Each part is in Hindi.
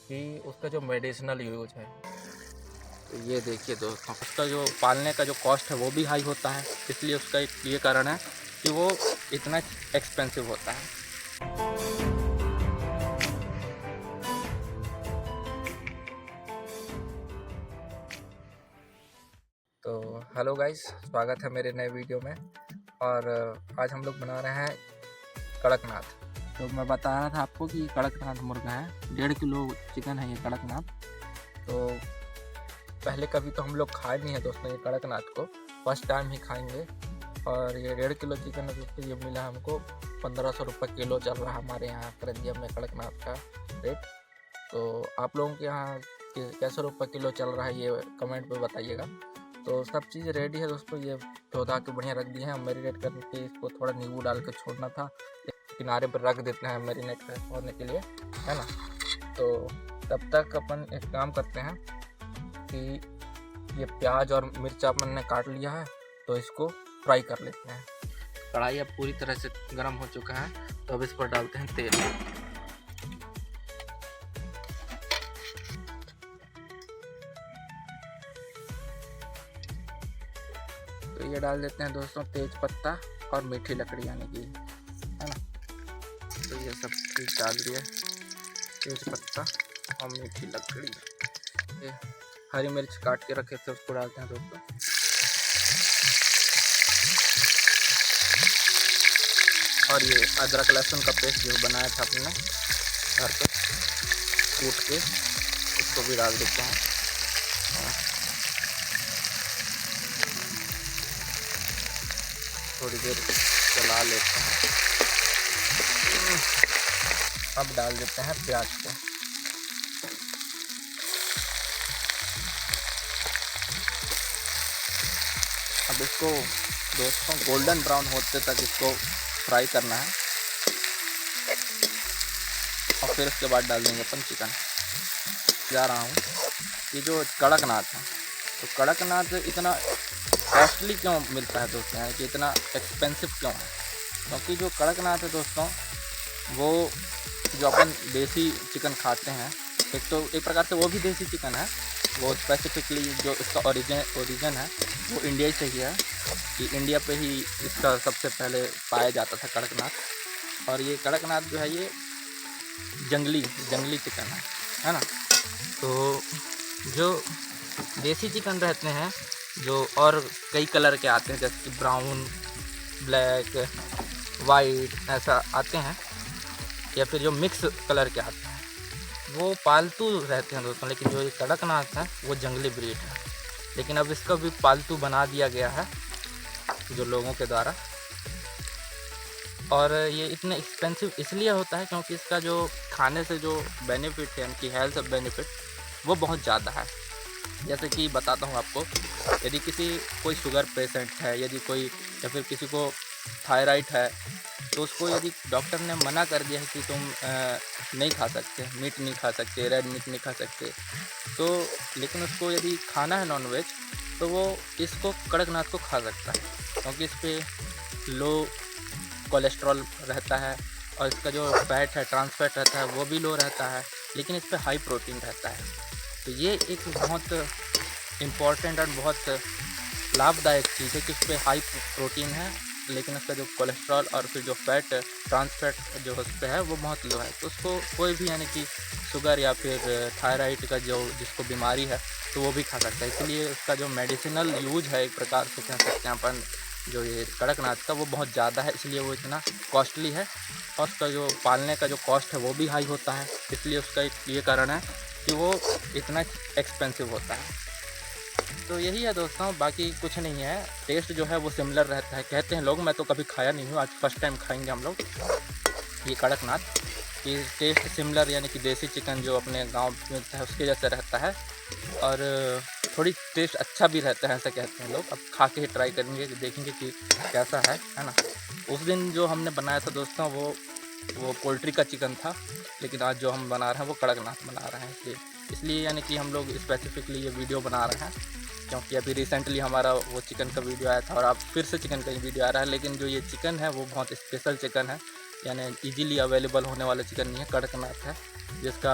कि उसका जो मेडिसिनल यूज है। तो ये देखिए दोस्तों, उसका जो पालने का जो कॉस्ट है वो भी हाई होता है, इसलिए उसका एक ये कारण है कि वो इतना एक्सपेंसिव होता है। तो हेलो गाइस, स्वागत है मेरे नए वीडियो में। और आज हम लोग बना रहे हैं कड़कनाथ। तो मैं बता रहा था आपको कि कड़कनाथ मुर्गा है, 1.5 किलो चिकन है ये कड़कनाथ। तो पहले कभी तो हम लोग खाए नहीं है दोस्तों ये कड़कनाथ को, फर्स्ट टाइम ही खाएंगे। और ये 1.5 किलो चिकन है दोस्तों, ये मिला हमको 1500 रुपये किलो चल रहा है हमारे यहाँ करंजिया में कड़कनाथ का रेट। तो आप लोगों के यहाँ कैसे रुपये किलो चल रहा है ये कमेंट पे बताइएगा। तो सब चीज़ रेडी है दोस्तों, ये धो धा के बढ़िया रख दिए हैं। मैरिनेट करने के इसको थोड़ा नींबू डाल के छोड़ना था, किनारे पर रख देते हैं मैरिनेट होने के लिए, है ना। तो तब तक अपन एक काम करते हैं कि ये प्याज और मिर्च अपन ने काट लिया है, तो इसको फ्राई कर लेते हैं। कढ़ाई अब पूरी तरह से गर्म हो चुका है, तो अब इस पर डालते हैं तेल। तो ये डाल देते हैं दोस्तों तेज पत्ता और मीठी लकड़ी यानी कि, है ना। तो ये सब चीज़ डाल दिया, तेज पत्ता और मीठी लकड़ी। ये हरी मिर्च काट के रखे थे उसको डालते हैं दोस्तों। और ये अदरक लहसुन का पेस्ट जो बनाया था अपने घर पे कूट के, इसको भी डाल देते हैं। थोड़ी देर चला लेते हैं। अब डाल देते हैं प्याज को। अब इसको दोस्तों गोल्डन ब्राउन होते तक इसको फ्राई करना है, और फिर उसके बाद डाल देंगे अपन चिकन। जा रहा हूँ ये जो कड़कनाथ है, तो कड़कनाथ इतना कॉस्टली क्यों मिलता है दोस्तों, यानी कि इतना एक्सपेंसिव क्यों है? क्योंकि जो कड़कनाथ है दोस्तों, वो जो अपन देसी चिकन खाते हैं, एक प्रकार से वो भी देसी चिकन है। वो स्पेसिफिकली जो इसका ओरिजिन है वो इंडिया से ही है, कि इंडिया पे ही इसका सबसे पहले पाया जाता था कड़कनाथ। और ये कड़कनाथ जो है ये जंगली चिकन है ना। तो जो देसी चिकन रहते हैं, जो और कई कलर के आते हैं, जैसे कि ब्राउन, ब्लैक, वाइट ऐसा आते हैं, या फिर जो मिक्स कलर के आते हैं, वो पालतू रहते हैं दोस्तों। लेकिन जो ये कड़कनाथ है वो जंगली ब्रीड है। लेकिन अब इसका भी पालतू बना दिया गया है जो लोगों के द्वारा। और ये इतने एक्सपेंसिव इसलिए होता है क्योंकि इसका जो खाने से जो बेनिफिट है, इनकी हेल्थ बेनिफिट, वो बहुत ज़्यादा है। जैसे कि बताता हूँ आपको, यदि कोई शुगर पेशेंट है, यदि कोई या फिर किसी को थायराइड है, तो उसको यदि डॉक्टर ने मना कर दिया है कि तुम नहीं खा सकते, मीट नहीं खा सकते, रेड मीट नहीं खा सकते, तो लेकिन उसको यदि खाना है नॉनवेज, तो वो इसको कड़कनाथ को खा सकता है, क्योंकि इस पर लो कोलेस्ट्रॉल रहता है, और इसका जो फैट है, ट्रांस फैट रहता है, वो भी लो रहता है, लेकिन इस पर हाई प्रोटीन रहता है। तो ये एक बहुत इम्पॉर्टेंट और बहुत लाभदायक चीज़ है कि उस पर हाई प्रोटीन है, लेकिन उसका जो कोलेस्ट्रॉल और फिर जो फैट, ट्रांस फैट जो उस पर है वो बहुत लो है। तो उसको कोई भी यानी कि शुगर या फिर थायराइड का जो जिसको बीमारी है, तो वो भी खा सकता है। इसलिए उसका जो मेडिसिनल यूज है, एक प्रकार से कह सकते हैं अपन, जो ये कड़कनाथ का, वो बहुत ज़्यादा है, इसलिए वो इतना कॉस्टली है। और उसका जो पालने का जो कॉस्ट है वो भी हाई होता है, इसलिए उसका एक ये कारण है कि वो इतना एक्सपेंसिव होता है। तो यही है दोस्तों, बाकी कुछ नहीं है। टेस्ट जो है वो सिमिलर रहता है, कहते हैं लोग। मैं तो कभी खाया नहीं हूँ, आज फर्स्ट टाइम खाएंगे हम लोग ये कड़कनाथ। कि टेस्ट सिमिलर यानी कि देसी चिकन जो अपने गांव में मिलता है उसके जैसे रहता है, और थोड़ी टेस्ट अच्छा भी रहता है, ऐसा कहते हैं लोग। अब खा के ही ट्राई करेंगे, देखेंगे कि कैसा है ना। उस दिन जो हमने बनाया था दोस्तों, वो पोल्ट्री का चिकन था, लेकिन आज जो हम बना रहे हैं वो कड़कनाथ बना रहे हैं। इसलिए यानी कि हम लोग स्पेसिफिकली ये वीडियो बना रहे हैं, क्योंकि अभी रिसेंटली हमारा वो चिकन का वीडियो आया था, और अब फिर से चिकन का ही वीडियो आ रहा है। लेकिन जो ये चिकन है वो बहुत स्पेशल चिकन है, यानी इजीली अवेलेबल होने वाला चिकन नहीं है, कड़कनाथ है, जिसका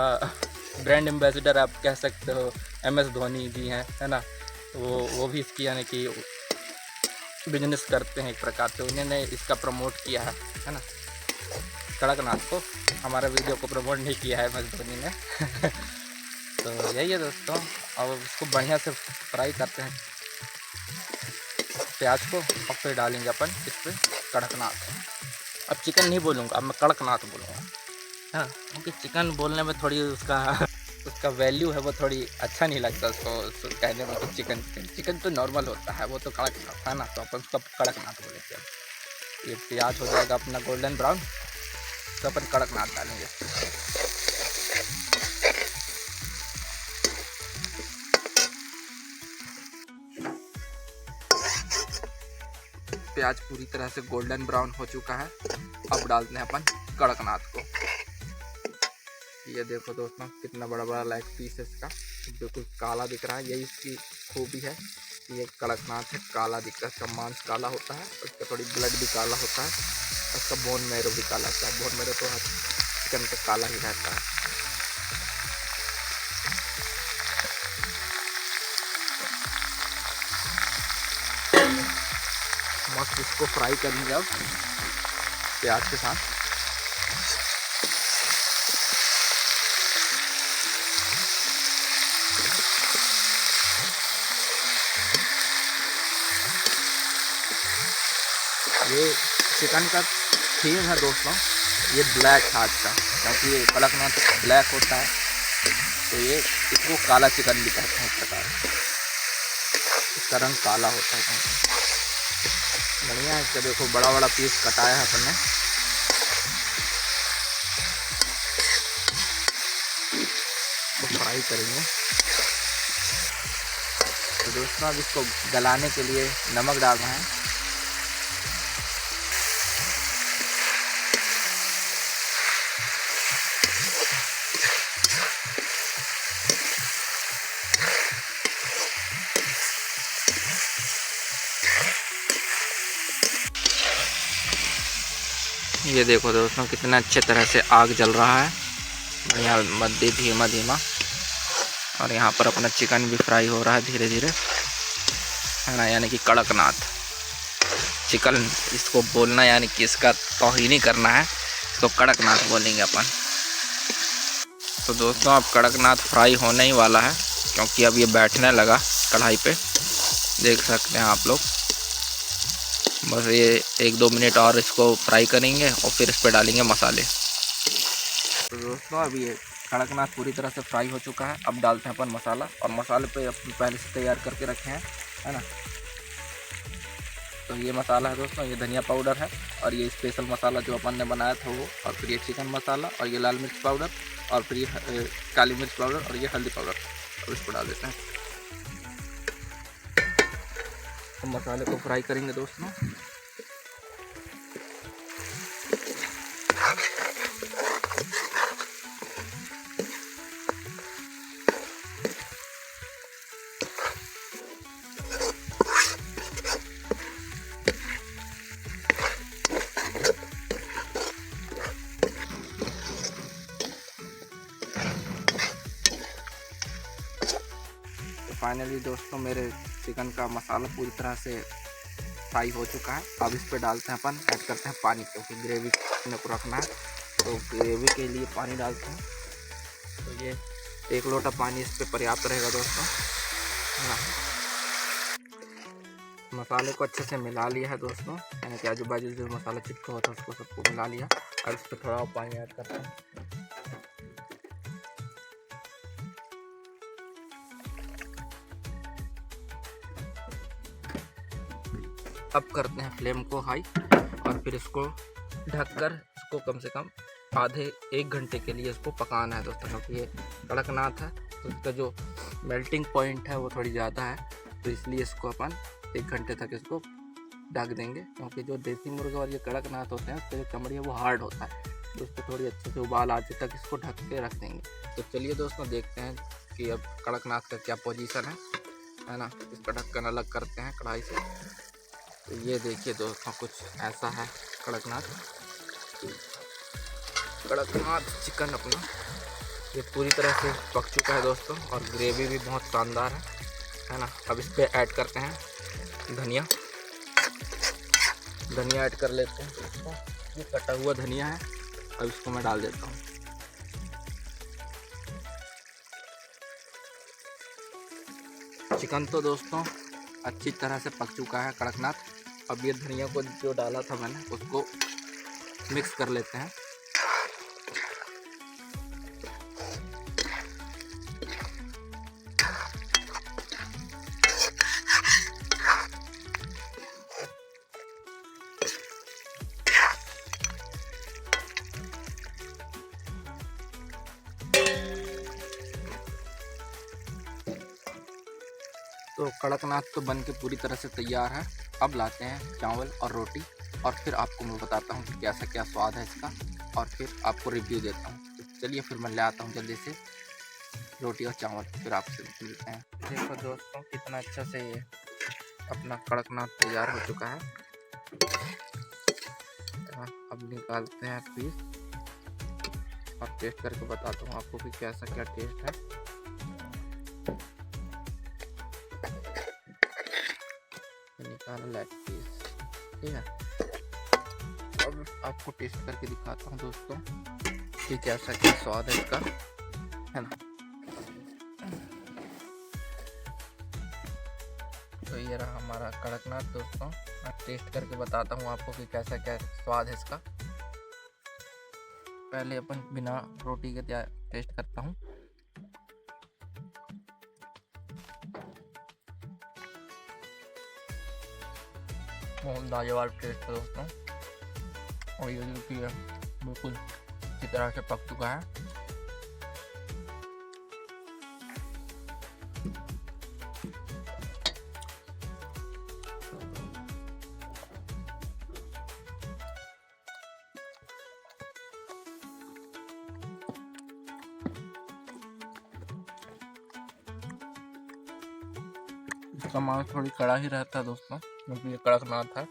ब्रांड एम्बेसडर आप कह सकते हो, MS धोनी जी हैं, है ना। तो वो भी इसकी यानी कि बिजनेस करते हैं एक प्रकार से, उन्होंने इसका प्रमोट किया है ना। कड़कनाथ को हमारे वीडियो को प्रमोट नहीं किया है MS धोनी ने तो यही है दोस्तों। अब इसको बढ़िया से फ्राई करते हैं प्याज को, और फिर डालेंगे अपन इस पर कड़कनाथ। अब चिकन नहीं बोलूँगा, अब मैं कड़कनाथ बोलूँगा, हाँ, क्योंकि चिकन बोलने में थोड़ी उसका वैल्यू है, वो थोड़ी अच्छा नहीं लगता उसको कहने में कि चिकन चिकन चिकन तो नॉर्मल होता है, वो तो कड़कनाथ है ना, तो अपन उसका कड़कनाथ बोलेंगे। ये प्याज हो जाएगा अपना गोल्डन ब्राउन, तो अपन कड़कनाथ डालेंगे। प्याज पूरी तरह से गोल्डन ब्राउन हो चुका है, अब डालते हैं अपन कड़कनाथ को। ये देखो दोस्तों कितना बड़ा बड़ा लेग पीस है इसका, बिल्कुल काला दिख रहा है, यही इसकी खूबी है। ये कड़कनाथ है, काला दिख रहा है, इसका मांस काला होता है, उसका थोड़ी ब्लड भी काला होता है, उसका बोन मैरो भी काला होता है। बोन मैरो तो चिकन का काला ही रहता है। मस्त इसको फ्राई करेंगे अब प्याज के साथ। ये चिकन का थीम है दोस्तों, ये ब्लैक है आज का, क्योंकि ये कड़कनाथ ब्लैक होता है, तो ये इसको काला चिकन भी कहते हैं इस प्रकार, इसका रंग काला होता है। बढ़िया है, इसका देखो बड़ा बड़ा पीस कटाया है अपन ने। तो फ्राई करेंगे। तो दोस्तों अब इसको गलाने के लिए नमक डालना है। ये देखो दोस्तों कितना अच्छे तरह से आग जल रहा है, बढ़िया मध्य धीमा धीमा, और यहाँ पर अपना चिकन भी फ्राई हो रहा है धीरे धीरे, है ना। यानी कि कड़कनाथ चिकन इसको बोलना, यानी कि इसका तौहीन नहीं करना है, इसको कड़कनाथ बोलेंगे अपन। तो दोस्तों अब कड़कनाथ फ्राई होने ही वाला है, क्योंकि अब ये बैठने लगा कढ़ाई पे, देख सकते हैं आप लोग। बस ये 1-2 मिनट और इसको फ्राई करेंगे और फिर इस पर डालेंगे मसाले। तो दोस्तों अब ये कड़कनाथ पूरी तरह से फ्राई हो चुका है, अब डालते हैं अपन मसाला, और मसाले पे अपन पहले से तैयार करके रखे हैं, है ना। तो ये मसाला है दोस्तों, ये धनिया पाउडर है, और ये स्पेशल मसाला जो अपन ने बनाया था वो, और फिर ये चिकन मसाला, और ये लाल मिर्च पाउडर, और फिर ये काली मिर्च पाउडर, और ये हल्दी पाउडर। अब इसको डाल देते हैं, तो मसाले को फ्राई करेंगे दोस्तों। फाइनली दोस्तों मेरे चिकन का मसाला पूरी तरह से फ्राई हो चुका है। अब इस पर डालते हैं अपन, ऐड करते हैं पानी, क्योंकि ग्रेवी अपने को रखना है, तो ग्रेवी के लिए पानी डालते हैं। तो ये 1 लोटा पानी इस पर पर्याप्त रहेगा दोस्तों। हाँ, मसाले को अच्छे से मिला लिया है दोस्तों, यानी कि आजू बाजू जो मसाला चिपका हुआ था उसको सबको मिला लिया। और इस पर थोड़ा पानी ऐड करते हैं। अब करते हैं फ्लेम को हाई, और फिर इसको ढककर इसको कम से कम आधे 1 घंटे के लिए इसको पकाना है दोस्तों, क्योंकि ये कड़कनाथ है तो इसका जो मेल्टिंग पॉइंट है वो थोड़ी ज़्यादा है, तो इसलिए इसको अपन 1 घंटे तक इसको ढक देंगे। क्योंकि जो देसी मुर्गा और ये कड़कनाथ होते हैं उसका जो चमड़ी है वो हार्ड होता है, तो इसको थोड़ी अच्छे से उबाल आते तक इसको ढक के रख देंगे। तो चलिए दोस्तों देखते हैं कि अब कड़कनाथ का क्या पोजीशन है ना। इसका ढक्कन अलग करते हैं कढ़ाई से। तो ये देखिए दोस्तों कुछ ऐसा है कड़कनाथ चिकन अपना। ये पूरी तरह से पक चुका है दोस्तों और ग्रेवी भी बहुत शानदार है ना। अब इस पर ऐड करते हैं धनिया। धनिया ऐड कर लेते हैं दोस्तों, ये कटा हुआ धनिया है। अब इसको मैं डाल देता हूँ। चिकन तो दोस्तों अच्छी तरह से पक चुका है कड़कनाथ। अब ये धनिया को जो डाला था मैंने उसको मिक्स कर लेते हैं। तो कड़कनाथ तो बन के पूरी तरह से तैयार है। अब लाते हैं चावल और रोटी और फिर आपको मैं बताता हूँ कि कैसा क्या स्वाद है इसका और फिर आपको रिव्यू देता हूँ। तो चलिए फिर मैं ले आता हूँ जल्दी से रोटी और चावल, फिर आपसे मिलते हैं। देखो दोस्तों कितना अच्छा से ये अपना कड़कनाथ तैयार हो चुका है। अब निकालते हैं पीस और टेस्ट करके बताता हूँ आपको कि कैसा क्या टेस्ट है। निकाला लेग पीस, ठीक है। अब आपको टेस्ट करके दिखाता हूँ दोस्तों कि कैसा क्या स्वाद है इसका, है ना। तो ये रहा हमारा कड़कनाथ दोस्तों। मैं टेस्ट करके बताता हूँ आपको कि कैसा क्या स्वाद है इसका। पहले अपन बिना रोटी के टेस्ट करता हूँ। बहुत लाजवाब टेस्ट है दोस्तों और ये जो है बिल्कुल अच्छी तरह से पक चुका है। इसका मांस थोड़ी कड़ा ही रहता है दोस्तों क्योंकि ये कड़कनाथ है।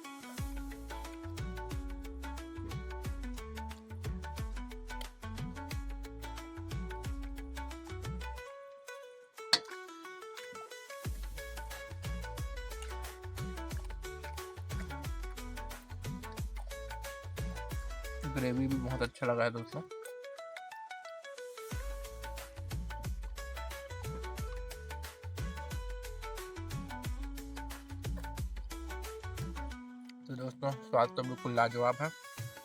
ग्रेवी भी बहुत अच्छा लगा है दोस्तों। तो दोस्तों स्वाद तो बिल्कुल लाजवाब है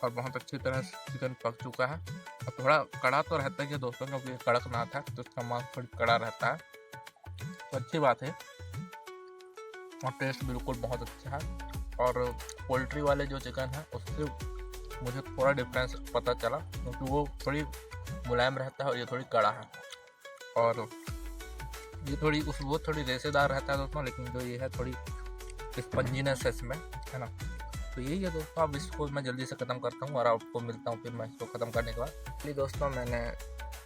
और बहुत अच्छी तरह से चिकन पक चुका है। और थोड़ा कड़ा तो रहता ही है दोस्तों क्योंकि ये कड़कनाथ है तो इसका मांस थोड़ी कड़ा रहता है, तो अच्छी बात है। और टेस्ट बिल्कुल बहुत अच्छा है और पोल्ट्री वाले जो चिकन है उससे मुझे थोड़ा डिफरेंस पता चला क्योंकि वो थोड़ी मुलायम रहता है और ये थोड़ी कड़ा है। और ये थोड़ी वो थोड़ी रेसेदार रहता है दोस्तों, लेकिन जो ये है थोड़ी स्पंजीनेस है इसमें, है ना। तो यही है दोस्तों। अब इसको मैं जल्दी से ख़त्म करता हूँ और आपको मिलता हूँ फिर मैं इसको ख़त्म करने के बाद। इसलिए दोस्तों मैंने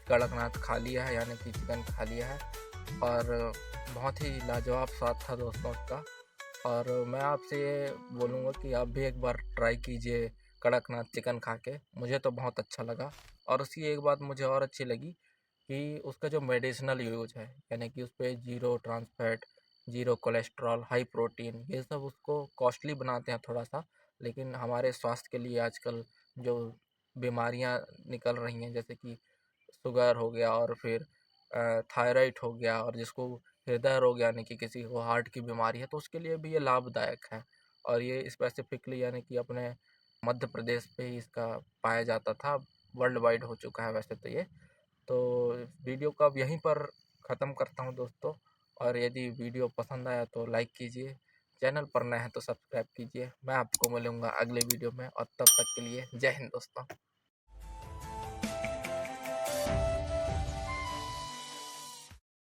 कड़कनाथ खा लिया है यानी कि चिकन खा लिया है और बहुत ही लाजवाब स्वाद था दोस्तों उसका। और मैं आपसे ये बोलूँगा कि आप भी एक बार ट्राई कीजिए कड़कनाथ चिकन खा के। मुझे तो बहुत अच्छा लगा और उसकी एक बात मुझे और अच्छी लगी कि उसका जो मेडिसिनल यूज है यानी कि उस पर zero trans fat, zero cholesterol, high protein, ये सब उसको कॉस्टली बनाते हैं थोड़ा सा, लेकिन हमारे स्वास्थ्य के लिए आजकल जो बीमारियां निकल रही हैं जैसे कि शुगर हो गया और फिर थायराइड हो गया और जिसको हृदय रोग यानी कि किसी को हार्ट की बीमारी है तो उसके लिए भी ये लाभदायक है। और ये स्पेसिफिकली यानी कि अपने मध्य प्रदेश पे ही इसका पाया जाता था, वर्ल्ड वाइड हो चुका है वैसे तो ये। तो वीडियो को अब यहीं पर ख़त्म करता हूँ दोस्तों। और यदि वीडियो पसंद आया तो लाइक कीजिए, चैनल पर नए हैं तो सब्सक्राइब कीजिए। मैं आपको मिलूँगा अगले वीडियो में और तब तक के लिए जय हिंद दोस्तों।